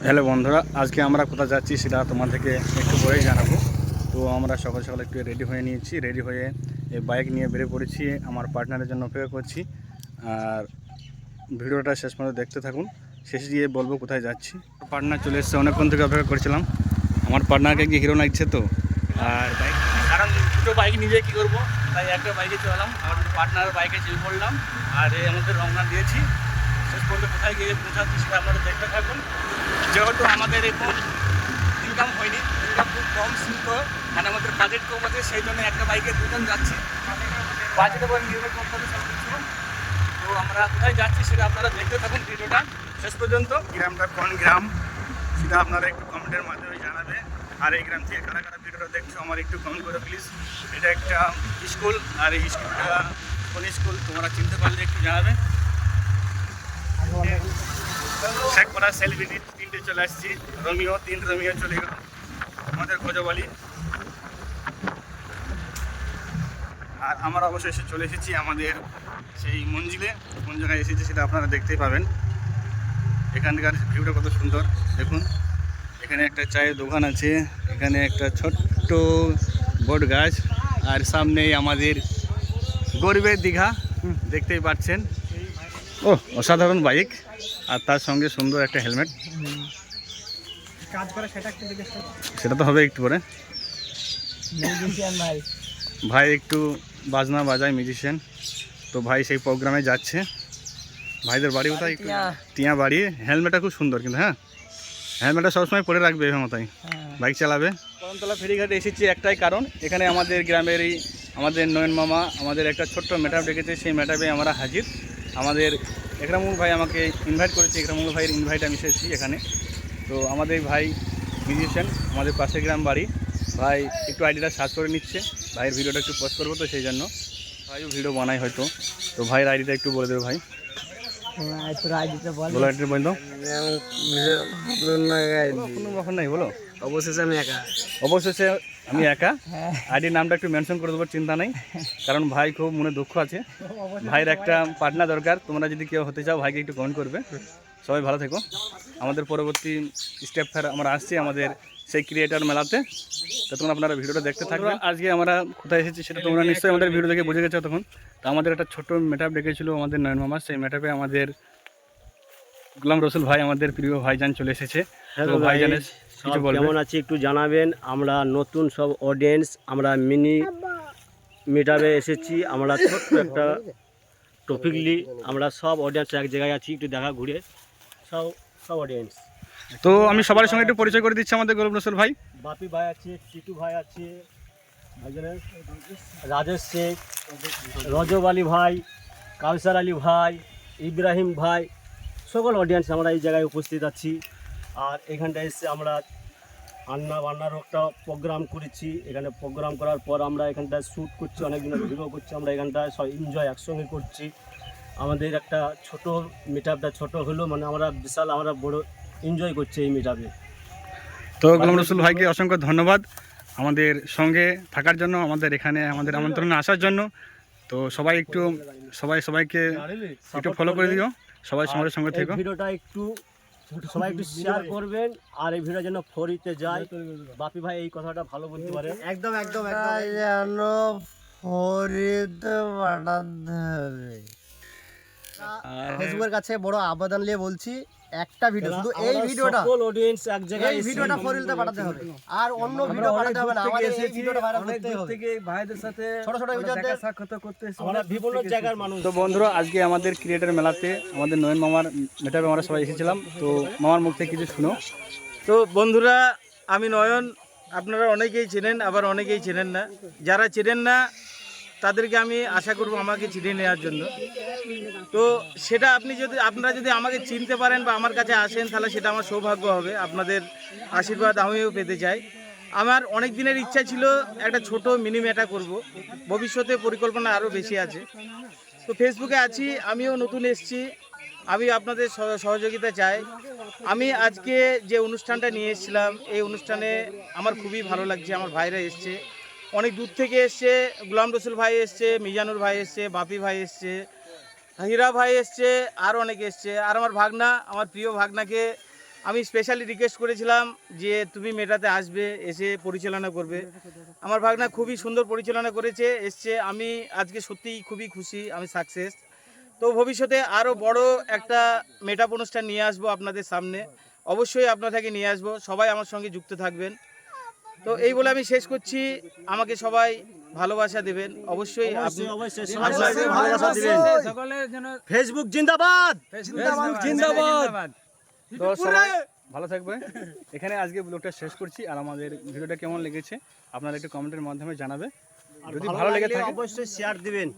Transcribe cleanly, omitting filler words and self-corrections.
Hello বন্ধুরা, আজকে আমরা কোথায় যাচ্ছি সেটা তোমাদেরকে একটু পরেই জানাবো। তো আমরা সকাল সকাল একটু রেডি হয়ে নিয়েছি, রেডি হয়ে এই বাইক নিয়ে বেরিয়ে পড়েছি, আমার পার্টনারের জন্য অপেক্ষা করছি। আর ভিডিওটা শেষ পর্যন্ত দেখতে থাকুন, শেষে গিয়ে বলবো কোথায় যাচ্ছি। পার্টনার চলে এসছে, অনেকক্ষণ থেকে অপেক্ষা করছিলাম। আমার পার্টনারকে গিয়ে হিরো লাগছে তো, আর বাইক কারণ দুটো বাইক নিজে কী করবো, তাই একটা বাইকে চলাম, আর পার্টনার বাইকে চেপে পড়লাম, আর এই আমাদের রওনা দিয়েছি। শেষ পর্যন্ত কোথায় গিয়ে পৌঁছাচ্ছি সেটা আপনারা দেখতে থাকুন। যেহেতু আমাদের এখন ইনকাম হয়নি, ইনকাম খুব কম ছিল, মানে আমাদের বাজেট কম আছে, সেই জন্য একটা বাইকে দুজন যাচ্ছি, বাজেট উপর নির্ভর করতে হবে সব কিছু। তো আমরা কোথায় যাচ্ছি সেটা আপনারা দেখতে থাকুন ভিডিওটা শেষ পর্যন্ত। গ্রামটা কোন গ্রাম সেটা আপনারা একটু কমেন্টের মাধ্যমে জানাবে। আর এই গ্রাম থেকে কারা কারা ভিডিওটা দেখছো আমার একটু কমেন্ট করে প্লিজ। এটা একটা স্কুল, আর এই স্কুলটা কোন স্কুল তোমরা চিনতে পারলে একটু জানাবে। শেখপাড়া সেলিব্রিটি 3টে চলে আসছি, রোমিও চলে গেল আমাদের খোঁজবালি। আর আমরা অবশ্যই চলে এসেছি আমাদের সেই মঞ্জিলে। কোন জায়গায় এসেছি সেটা আপনারা দেখতেই পাবেন। এখানকার ভিউটা কত সুন্দর দেখুন। এখানে একটা চায়ের দোকান আছে, এখানে একটা ছোট্ট বট গাছ, আর সামনেই আমাদের গরিবের দীঘা দেখতেই পাচ্ছেন। ও অসাধারণ বাইক, আর তার সঙ্গে সুন্দর একটা হেলমেট। সেটা তো হবে একটু পরে। ভাই একটু বাজনা বাজায়, মিউজিশিয়ান। তো ভাই সেই প্রোগ্রামে যাচ্ছে। ভাইদের বাড়ি কোথায়? একটু টিয়া বাড়ি। হেলমেটটা খুব সুন্দর কিন্তু, হ্যাঁ হেলমেটটা সবসময় পরে রাখবে এভাবে মতাই বাইক চালাবে। করমতলা ফেরিঘাটে এসেছি একটাই কারণ, এখানে আমাদের গ্রামেরই আমাদের নয়ন মামা আমাদের একটা ছোট্ট মেটাপ ডেকেছে, সেই মেটাপে আমরা হাজির। আমাদের একরামুল ভাই আমাকে ইনভাইট করেছে, একরামুল ভাইয়ের ইনভাইট আমি এসেছি এখানে। তো আমাদের ভাই মিউজিশিয়ান, আমাদের পাশের গ্রাম বাড়ি। ভাই একটু আইডিটা সার্চ করে নিচ্ছে, ভাইয়ের ভিডিওটা একটু পোস্ট করবো তো সেই জন্য। ভাইও ভিডিও বানাই হয়তো, তো ভাইয়ের আইডিটা একটু বলে দেবে ভাই। বলো। অবশেষে আমি একা। আইডির নামটা একটু মেনশন করে দেবো, চিন্তা নেই, কারণ ভাই খুব মনে দুঃখ আছে। ভাইয়ের একটা পার্টনার দরকার, তোমরা যদি কেউ হতে চাও ভাইকে একটু কমেন্ট করবে। সবাই ভালো থেকো। আমাদের পরবর্তী স্টেপ ফের আমরা আসছি আমাদের সেই ক্রিয়েটার মেলাতে, তো তোমরা আপনারা ভিডিওটা দেখতে থাকবে। আজকে আমরা কোথায় এসেছি সেটা তোমরা নিশ্চয়ই আমাদের ভিডিও দেখে বুঝে গেছো তখন। তো আমাদের একটা ছোট্ট মেটাপ ডেকেছিল আমাদের নয়ন মামা, সেই মেটাপে আমাদের গোলাম রসুল ভাই, আমাদের প্রিয় ভাইজান চলে এসেছে। হ্যালো ভাইজানের কিছু কেমন আছে একটু জানাবেন। আমরা নতুন সব অডিয়েন্স, আমরা মিনি মিটাপে এসেছি। আমরা ছোট্ট একটা টপিকলি আমরা সব অডিয়েন্স এক জায়গায় আছি, একটু দেখা ঘুরে সব অডিয়েন্স। তো আমি সবার সঙ্গে একটু পরিচয় করে দিচ্ছি। আমাদের গোলাম রসুল ভাই, বাপি ভাই আছে, টিটু ভাই আছে, রাজেশ শেখ, রজব আলী ভাই, কাউসার আলী ভাই, ইব্রাহিম ভাই, সকল অডিয়েন্স আমরা এই জায়গায় উপস্থিত আছি। আর এখানটায় এসে আমরা বান্নার একটা প্রোগ্রাম করেছি। এখানে প্রোগ্রাম করার পর আমরা এখানটায় শ্যুট করছি, অনেকদিনের ভিডিও করছি, আমরা এখানটায় সব এনজয় একসঙ্গে করছি। আমাদের একটা ছোট মিটআপটা ছোট হলো, মানে আমরা বিশাল আমরা বড় এনজয় করছি এই মিটআপে। তো গোলাম রসুল ভাইকে অসংখ্য ধন্যবাদ আমাদের সঙ্গে থাকার জন্য, আমাদের এখানে আমাদের আমন্ত্রণে আসার জন্য। তো সবাইকে একটু ফলো করে দিও, সবাই সঙ্গে সঙ্গে থেকো। ভিডিওটা সবাই একটু শেয়ার করবেন, আর এই ভিডিও যেন ফরিতে যায়। বাপি ভাই এই কথাটা ভালো বলতে পারেন। একদম যেন ফরিতে পাঠাতে হবে। ফেসবুকের কাছে বড় আবেদন নিয়ে বলছি, একটা ভিডিও শুধু এই ভিডিওটা সকল অডিয়েন্স এক জায়গায় এই ভিডিওটা ফরিতে পাঠাতে হবে, আর অন্য ভিডিও পাঠাতে হবে না। আমাদের এই ভিডিওটা ভাইরাল করতে হবে। থেকে ভাইদের সাথে ছোট ইউজারদের সাক্ষাৎ করতে আমরা বিভিন্ন জায়গার মানুষ। তো বন্ধুরা, আজকে আমাদের ক্রিয়েটার মেলাতে আমাদের নয়ন মামার মেটাপে আমরা সবাই এসেছিলাম। তো মামার মুখ থেকে কিছু শুনো। তো বন্ধুরা, আমি নয়ন, আপনারা অনেকেই চেনেন, আবার অনেকেই চেনেন না। যারা চেনেন না তাদেরকে আমি আশা করব আমাকে চিনে নেওয়ার জন্য। তো সেটা আপনারা যদি আমাকে চিনতে পারেন বা আমার কাছে আসেন, তাহলে সেটা আমার সৌভাগ্য হবে। আপনাদের আশীর্বাদ আমিও পেতে চাই। আমার অনেক দিনের ইচ্ছা ছিল একটা ছোট মিনি মেটা করব, ভবিষ্যতে পরিকল্পনা আরও বেশি আছে। তো ফেসবুকে আছি, আমিও নতুন এসেছি, আমি আপনাদের সহযোগিতা চাই। আমি আজকে যে অনুষ্ঠানটা নিয়ে এসেছিলাম, এই অনুষ্ঠানে আমার খুবই ভালো লাগছে। আমার ভাইরা এসছে, অনেক দূর থেকে এসছে। গোলাম রসুল ভাই এসছে, মিজানুর ভাই এসছে, বাপি ভাই এসছে, হীরা ভাই এসছে, আর অনেকে এসছে। আর আমার ভাগনা, আমার প্রিয় ভাগনাকে আমি স্পেশালি রিকোয়েস্ট করেছিলাম যে তুমি মেটাতে আসবে, এসে পরিচালনা করবে। আমার ভাগনা খুবই সুন্দর পরিচালনা করেছে, এসছে। আমি আজকে সত্যিই খুবই খুশি, আমি সাকসেস। তো ভবিষ্যতে আরও বড় একটা মেটাপ অনুষ্ঠান নিয়ে আসবো আপনাদের সামনে, অবশ্যই আপনাদেরকে নিয়ে আসবো, সবাই আমার সঙ্গে যুক্ত থাকবেন। তো এই বলে আমি শেষ করছি, আমাকে সবাই ভালোবাসা দেবেন অবশ্যই। আপনি অবশ্যই সবাই ভালোবাসা দিবেন। ফেসবুক জিন্দাবাদ, ফেসবুক জিন্দাবাদ। তো সবাই ভালো থাকবে। এখানে আজকে ব্লগটা শেষ করছি। আর আমাদের ভিডিওটা কেমন লেগেছে আপনারা একটু কমেন্টের মাধ্যমে জানাবে। যদি ভালো লেগে থাকে অবশ্যই শেয়ার দিবেন।